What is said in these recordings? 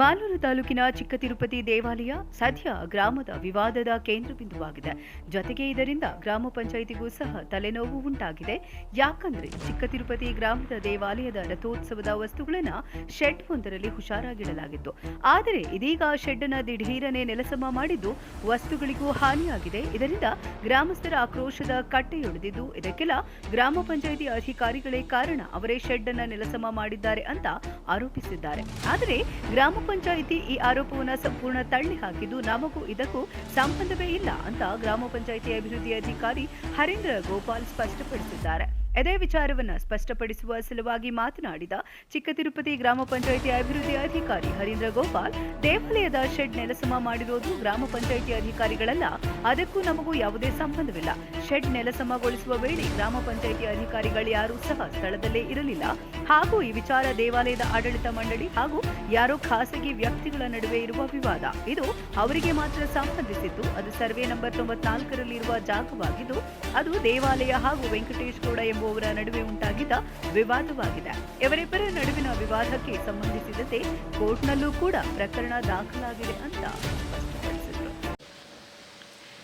ಮಾಲೂರು ತಾಲೂಕಿನ ಚಿಕ್ಕ ತಿರುಪತಿ ದೇವಾಲಯ ಸದ್ಯ ಗ್ರಾಮದ ವಿವಾದದ ಕೇಂದ್ರಬಿಂದುವಾಗಿದೆ. ಜೊತೆಗೆ ಇದರಿಂದ ಗ್ರಾಮ ಪಂಚಾಯಿತಿಗೂ ಸಹ ತಲೆನೋವು ಉಂಟಾಗಿದೆ. ಯಾಕಂದ್ರೆ ಚಿಕ್ಕ ತಿರುಪತಿ ಗ್ರಾಮದ ದೇವಾಲಯದ ರಥೋತ್ಸವದ ವಸ್ತುಗಳನ್ನ ಶೆಡ್ ಒಂದರಲ್ಲಿ ಹುಷಾರಾಗಿಡಲಾಗಿತ್ತು. ಆದರೆ ಇದೀಗ ಶೆಡ್ ಅನ್ನ ದಿಢೀರನೆ ನೆಲಸಮ ಮಾಡಿದ್ದು ವಸ್ತುಗಳಿಗೂ ಹಾನಿಯಾಗಿದೆ. ಇದರಿಂದ ಗ್ರಾಮಸ್ಥರ ಆಕ್ರೋಶದ ಕಟ್ಟೆಯೊಡೆದಿದ್ದು, ಇದಕ್ಕೆಲ್ಲ ಗ್ರಾಮ ಪಂಚಾಯಿತಿ ಅಧಿಕಾರಿಗಳೇ ಕಾರಣ, ಅವರೇ ಶೆಡ್ ಅನ್ನ ನೆಲಸಮ ಮಾಡಿದ್ದಾರೆ ಅಂತ ಆರೋಪಿಸಿದ್ದಾರೆ. ಆದರೆ ಗ್ರಾಮ ಪಂಚಾಯಿತಿ ಈ ಆರೋಪವನ್ನು ಸಂಪೂರ್ಣ ತಳ್ಳಿ ಹಾಕಿದ್ದು, ನಮಗೂ ಇದಕ್ಕೂ ಸಂಬಂಧವೇ ಇಲ್ಲ ಅಂತ ಗ್ರಾಮ ಪಂಚಾಯಿತಿ ಅಭಿವೃದ್ಧಿ ಅಧಿಕಾರಿ ಹರೀಂದ್ರ ಗೋಪಾಲ್ ಸ್ಪಷ್ಟಪಡಿಸಿದ್ದಾರೆ. ಇದೇ ವಿಚಾರವನ್ನು ಸ್ಪಷ್ಟಪಡಿಸುವ ಸಲುವಾಗಿ ಮಾತನಾಡಿದ ಚಿಕ್ಕ ತಿರುಪತಿ ಗ್ರಾಮ ಪಂಚಾಯಿತಿ ಅಭಿವೃದ್ಧಿ ಅಧಿಕಾರಿ ಹರೀಂದ್ರ ಗೋಪಾಲ್, ದೇವಾಲಯದ ಶೆಡ್ ನೆಲಸಮ ಮಾಡಿರೋದು ಗ್ರಾಮ ಪಂಚಾಯಿತಿ ಅಧಿಕಾರಿಗಳಲ್ಲ, ಅದಕ್ಕೂ ನಮಗೂ ಯಾವುದೇ ಸಂಬಂಧವಿಲ್ಲ. ಶೆಡ್ ನೆಲಸಮಗೊಳಿಸುವ ವೇಳೆ ಗ್ರಾಮ ಪಂಚಾಯಿತಿ ಅಧಿಕಾರಿಗಳು ಯಾರೂ ಸಹ ಸ್ಥಳದಲ್ಲೇ ಇರಲಿಲ್ಲ. ಹಾಗೂ ಈ ವಿಚಾರ ದೇವಾಲಯದ ಆಡಳಿತ ಮಂಡಳಿ ಹಾಗೂ ಯಾರೋ ಖಾಸಗಿ ವ್ಯಕ್ತಿಗಳ ನಡುವೆ ಇರುವ ವಿವಾದ. ಇದು ಅವರಿಗೆ ಮಾತ್ರ ಸಂಬಂಧಿಸಿದ್ದು. ಅದು ಸರ್ವೆ ನಂಬರ್ 94ರಲ್ಲಿರುವ ಜಾಗವಾಗಿದ್ದು, ಅದು ದೇವಾಲಯ ಹಾಗೂ ವೆಂಕಟೇಶ್ ಗೌಡ ಎಂಬುವರ ನಡುವೆ ಉಂಟಾಗಿದ್ದ ವಿವಾದವಾಗಿದೆ. ಇವರಿಬ್ಬರ ನಡುವಿನ ವಿವಾದಕ್ಕೆ ಸಂಬಂಧಿಸಿದಂತೆ ಕೋರ್ಟ್ನಲ್ಲೂ ಕೂಡ ಪ್ರಕರಣ ದಾಖಲಾಗಿದೆ ಅಂತ ಸ್ಪಷ್ಟಪಡಿಸಿದರು.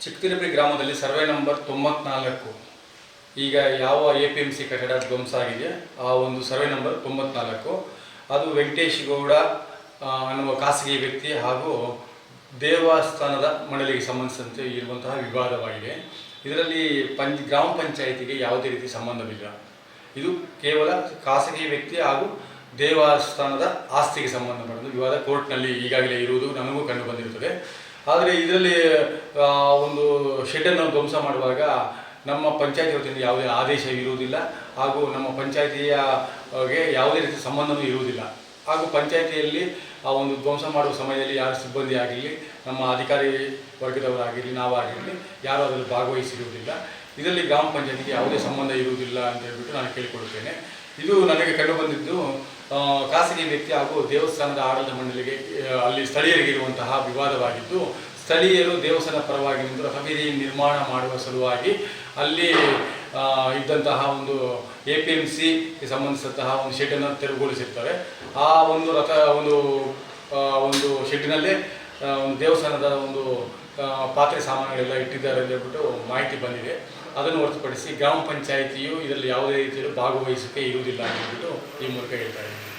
ಚಿಕ್ಕತಿರುಪತಿ ಗ್ರಾಮದಲ್ಲಿ ಸರ್ವೆ ನಂಬರ್ 94 ಈಗ ಯಾವ APMC ಕಟ್ಟಡ ಧ್ವಂಸ ಆಗಿದೆ, ಆ ಒಂದು ಸರ್ವೆ ನಂಬರ್ 94 ಅದು ವೆಂಕಟೇಶ್ ಗೌಡ ಅನ್ನುವ ಖಾಸಗಿ ವ್ಯಕ್ತಿ ಹಾಗೂ ದೇವಸ್ಥಾನದ ಮಂಡಳಿಗೆ ಸಂಬಂಧಿಸಿದಂತೆ ಇರುವಂತಹ ವಿವಾದವಾಗಿದೆ. ಇದರಲ್ಲಿ ಗ್ರಾಮ ಪಂಚಾಯಿತಿಗೆ ಯಾವುದೇ ರೀತಿ ಸಂಬಂಧವಿಲ್ಲ. ಇದು ಕೇವಲ ಖಾಸಗಿ ವ್ಯಕ್ತಿ ಹಾಗೂ ದೇವಸ್ಥಾನದ ಆಸ್ತಿಗೆ ಸಂಬಂಧಪಟ್ಟ ವಿವಾದ ಕೋರ್ಟ್ನಲ್ಲಿ ಈಗಾಗಲೇ ಇರುವುದು ನನಗೂ ಕಂಡು ಬಂದಿರುತ್ತದೆ. ಆದರೆ ಇದರಲ್ಲಿ ಒಂದು ಶೆಡ್ಡನ್ನು ಧ್ವಂಸ ಮಾಡುವಾಗ ನಮ್ಮ ಪಂಚಾಯತಿ ವತಿಯಿಂದ ಯಾವುದೇ ಆದೇಶ ಇರುವುದಿಲ್ಲ ಹಾಗೂ ನಮ್ಮ ಪಂಚಾಯಿತಿಗೆ ಯಾವುದೇ ರೀತಿ ಸಂಬಂಧವೂ ಇರುವುದಿಲ್ಲ. ಹಾಗೂ ಪಂಚಾಯಿತಿಯಲ್ಲಿ ಆ ಒಂದು ಧ್ವಂಸ ಮಾಡುವ ಸಮಯದಲ್ಲಿ ಯಾರು ಸಿಬ್ಬಂದಿ ಆಗಿರಲಿ, ನಮ್ಮ ಅಧಿಕಾರಿ ವರ್ಗದವರಾಗಿರಲಿ, ನಾವಾಗಿರಲಿ ಯಾರೂ ಅದರಲ್ಲಿ ಭಾಗವಹಿಸಿರುವುದಿಲ್ಲ. ಇದರಲ್ಲಿ ಗ್ರಾಮ ಪಂಚಾಯತಿಗೆ ಯಾವುದೇ ಸಂಬಂಧ ಇರುವುದಿಲ್ಲ ಅಂತ ಹೇಳ್ಬಿಟ್ಟು ನಾನು ಕೇಳಿಕೊಳ್ಳುತ್ತೇನೆ. ಇದು ನನಗೆ ಕಂಡು ಬಂದಿದ್ದು ಖಾಸಗಿ ವ್ಯಕ್ತಿ ಹಾಗೂ ದೇವಸ್ಥಾನದ ಆಡಳಿತ ಮಂಡಳಿಗೆ ಅಲ್ಲಿ ಸ್ಥಳೀಯರಿಗೆ ಇರುವಂತಹ ವಿವಾದವಾಗಿದ್ದು, ಸ್ಥಳೀಯರು ದೇವಸ್ಥಾನ ಪರವಾಗಿ ನಿಂತು ರಥಬೀದಿ ನಿರ್ಮಾಣ ಮಾಡುವ ಸಲುವಾಗಿ ಅಲ್ಲಿ ಇದ್ದಂತಹ ಒಂದು APMCಗೆ ಸಂಬಂಧಿಸಿದಂತಹ ಒಂದು ಶೆಡ್ಡನ್ನು ತೆರವುಗೊಳಿಸಿರ್ತಾರೆ. ಆ ಒಂದು ಒಂದು ಶೆಡ್ಡಿನಲ್ಲೇ ಒಂದು ದೇವಸ್ಥಾನದ ಒಂದು ಪಾತ್ರೆ ಸಾಮಾನುಗಳೆಲ್ಲ ಇಟ್ಟಿದ್ದಾರೆ ಅಂತ ಹೇಳ್ಬಿಟ್ಟು ಮಾಹಿತಿ ಬಂದಿದೆ. ಅದನ್ನು ಹೊರತುಪಡಿಸಿ ಗ್ರಾಮ ಪಂಚಾಯಿತಿಯು ಇದರಲ್ಲಿ ಯಾವುದೇ ರೀತಿಯಲ್ಲಿ ಭಾಗವಹಿಸೋಕ್ಕೆ ಇರುವುದಿಲ್ಲ ಅಂತ ಹೇಳ್ಬಿಟ್ಟು ಈ ಮೂಲಕ ಹೇಳ್ತಾ ಇದ್ದೀನಿ.